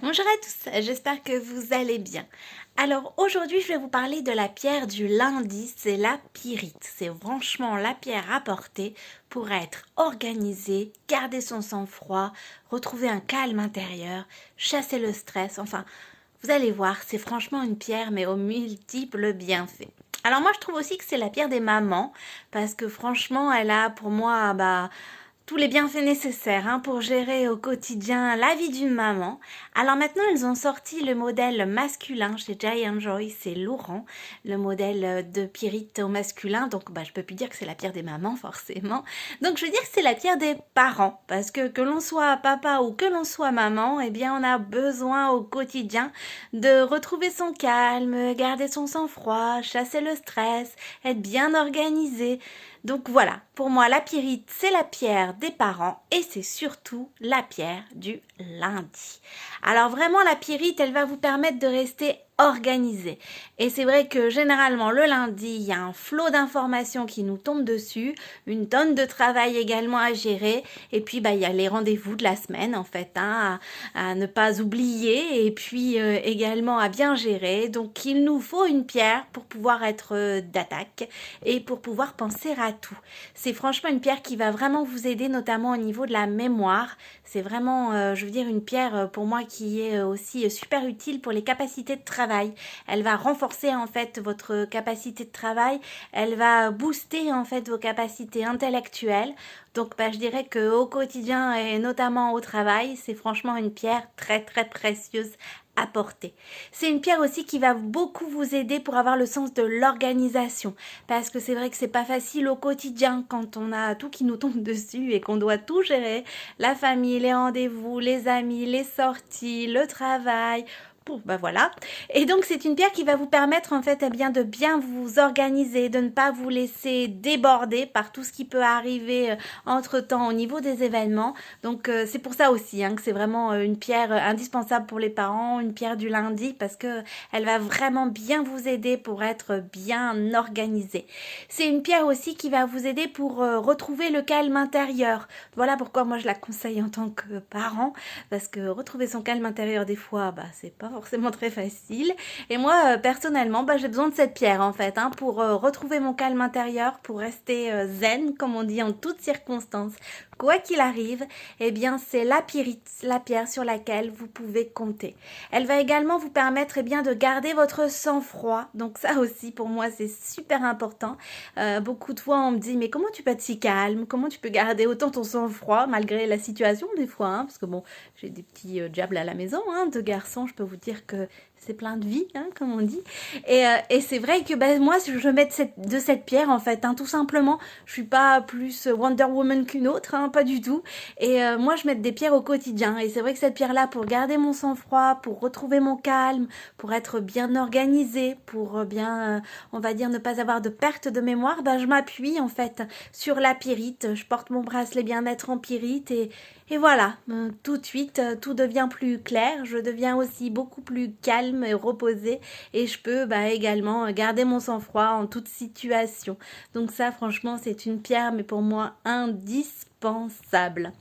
Bonjour à tous, j'espère que vous allez bien. Alors aujourd'hui je vais vous parler de la pierre du lundi, c'est la pyrite. C'est franchement la pierre à porter pour être organisée, garder son sang-froid, retrouver un calme intérieur, chasser le stress, enfin vous allez voir, c'est franchement une pierre mais aux multiples bienfaits. Alors moi je trouve aussi que c'est la pierre des mamans parce que franchement elle a pour moi tous les bienfaits nécessaires pour gérer au quotidien la vie d'une maman. Alors maintenant, ils ont sorti le modèle masculin chez Giant Joy, c'est Laurent, le modèle de pyrite au masculin. Donc, je peux plus dire que c'est la pierre des mamans, forcément. Donc, je veux dire que c'est la pierre des parents, parce que l'on soit papa ou que l'on soit maman, eh bien, on a besoin au quotidien de retrouver son calme, garder son sang-froid, chasser le stress, être bien organisé. Donc voilà, pour moi la pyrite c'est la pierre des parents et c'est surtout la pierre du lundi. Alors vraiment la pyrite elle va vous permettre de rester organisé. Et c'est vrai que généralement le lundi il y a un flot d'informations qui nous tombe dessus, une tonne de travail également à gérer et puis il y a les rendez-vous de la semaine en fait à ne pas oublier et puis également à bien gérer. Donc il nous faut une pierre pour pouvoir être d'attaque et pour pouvoir penser à tout. C'est franchement une pierre qui va vraiment vous aider, notamment au niveau de la mémoire. C'est vraiment, je veux dire, une pierre pour moi qui est aussi super utile pour les capacités de travail. Elle va renforcer en fait votre capacité de travail. Elle va booster en fait vos capacités intellectuelles. Donc je dirais qu'au quotidien et notamment au travail, c'est franchement une pierre très très précieuse à porter. C'est une pierre aussi qui va beaucoup vous aider pour avoir le sens de l'organisation. Parce que c'est vrai que c'est pas facile au quotidien quand on a tout qui nous tombe dessus et qu'on doit tout gérer. La famille, les rendez-vous, les amis, les sorties, le travail. Bon, voilà. Et donc c'est une pierre qui va vous permettre en fait de bien vous organiser, de ne pas vous laisser déborder par tout ce qui peut arriver entre-temps au niveau des événements. Donc c'est pour ça aussi que c'est vraiment une pierre indispensable pour les parents, une pierre du lundi parce que elle va vraiment bien vous aider pour être bien organisé. C'est une pierre aussi qui va vous aider pour retrouver le calme intérieur. Voilà pourquoi moi je la conseille en tant que parent parce que retrouver son calme intérieur des fois c'est pas forcément très facile. Et moi personnellement j'ai besoin de cette pierre en fait pour retrouver mon calme intérieur, pour rester zen comme on dit en toutes circonstances. Quoi qu'il arrive, eh bien c'est la pyrite, la pierre sur laquelle vous pouvez compter. Elle va également vous permettre de garder votre sang-froid. Donc ça aussi pour moi c'est super important. Beaucoup de fois on me dit mais comment tu peux être si calme? Comment tu peux garder autant ton sang-froid malgré la situation des fois parce que bon j'ai des petits diables à la maison, de garçons, je peux vous dire que c'est plein de vie, comme on dit. Et c'est vrai que moi, je mets de cette pierre, en fait, tout simplement. Je suis pas plus Wonder Woman qu'une autre, pas du tout. Et moi, je mets des pierres au quotidien. Et c'est vrai que cette pierre-là, pour garder mon sang-froid, pour retrouver mon calme, pour être bien organisée, pour bien, on va dire, ne pas avoir de perte de mémoire, je m'appuie, en fait, sur la pyrite. Je porte mon bracelet bien-être en pyrite et voilà, tout de suite, tout devient plus clair. Je deviens aussi beaucoup plus calme et reposée. Et je peux également garder mon sang-froid en toute situation. Donc ça, franchement, c'est une pierre, mais pour moi, indispensable.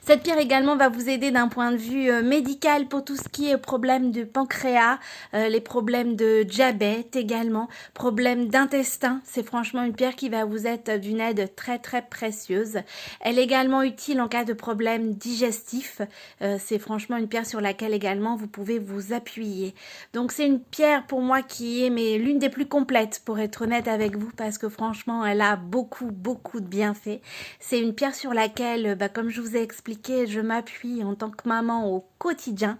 Cette pierre également va vous aider d'un point de vue médical pour tout ce qui est problème de pancréas, les problèmes de diabète également, problèmes d'intestin. C'est franchement une pierre qui va vous être d'une aide très très précieuse. Elle est également utile en cas de problème digestif. C'est franchement une pierre sur laquelle également vous pouvez vous appuyer. Donc c'est une pierre pour moi qui est l'une des plus complètes pour être honnête avec vous parce que franchement elle a beaucoup beaucoup de bienfaits. C'est une pierre sur laquelle, comme je vous ai expliqué, je m'appuie en tant que maman au quotidien.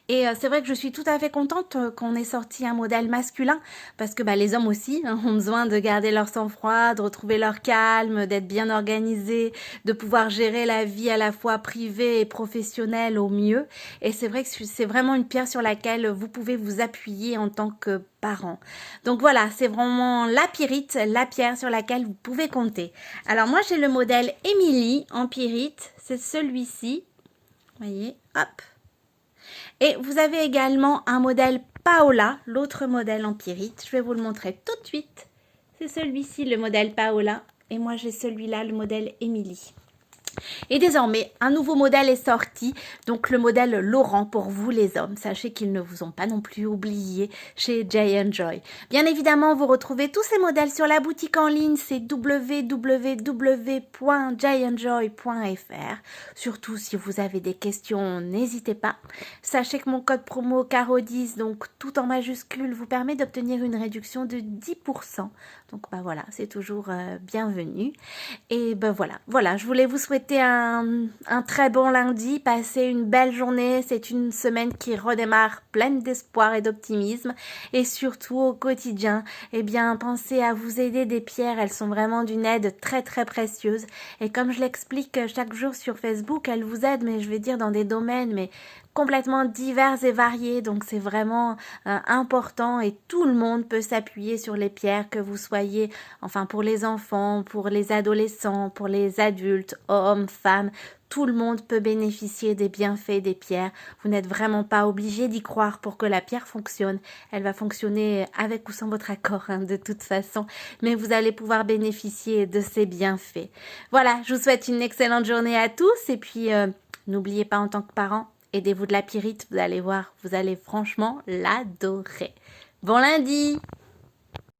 Et c'est vrai que je suis tout à fait contente qu'on ait sorti un modèle masculin parce que les hommes aussi ont besoin de garder leur sang-froid, de retrouver leur calme, d'être bien organisés, de pouvoir gérer la vie à la fois privée et professionnelle au mieux. Et c'est vrai que c'est vraiment une pierre sur laquelle vous pouvez vous appuyer en tant que parent. Donc voilà, c'est vraiment la pyrite, la pierre sur laquelle vous pouvez compter. Alors moi j'ai le modèle Emily en pyrite, c'est celui-ci. Voyez, hop. Et vous avez également un modèle Paola, l'autre modèle en pyrite. Je vais vous le montrer tout de suite. C'est celui-ci, le modèle Paola. Et moi, j'ai celui-là, le modèle Emily. Et désormais, un nouveau modèle est sorti, donc le modèle Laurent pour vous les hommes. Sachez qu'ils ne vous ont pas non plus oublié chez J&Joy. Bien évidemment, vous retrouvez tous ces modèles sur la boutique en ligne, c'est www.giantjoy.fr. Surtout si vous avez des questions, n'hésitez pas. Sachez que mon code promo CARO10, donc tout en majuscule, vous permet d'obtenir une réduction de 10%. Donc bah voilà, c'est toujours bienvenu. Et ben voilà, je voulais vous souhaiter un très bon lundi, passez une belle journée, c'est une semaine qui redémarre pleine d'espoir et d'optimisme et surtout au quotidien, eh bien pensez à vous aider des pierres, elles sont vraiment d'une aide très très précieuse et comme je l'explique chaque jour sur Facebook, elles vous aident mais je vais dire dans des domaines mais complètement divers et variés, donc c'est vraiment important et tout le monde peut s'appuyer sur les pierres, que vous soyez, enfin pour les enfants, pour les adolescents, pour les adultes, hommes, femmes, tout le monde peut bénéficier des bienfaits des pierres. Vous n'êtes vraiment pas obligé d'y croire pour que la pierre fonctionne. Elle va fonctionner avec ou sans votre accord, hein, de toute façon, mais vous allez pouvoir bénéficier de ces bienfaits. Voilà, je vous souhaite une excellente journée à tous et puis n'oubliez pas en tant que parent, aidez-vous de la pyrite, vous allez voir, vous allez franchement l'adorer. Bon lundi!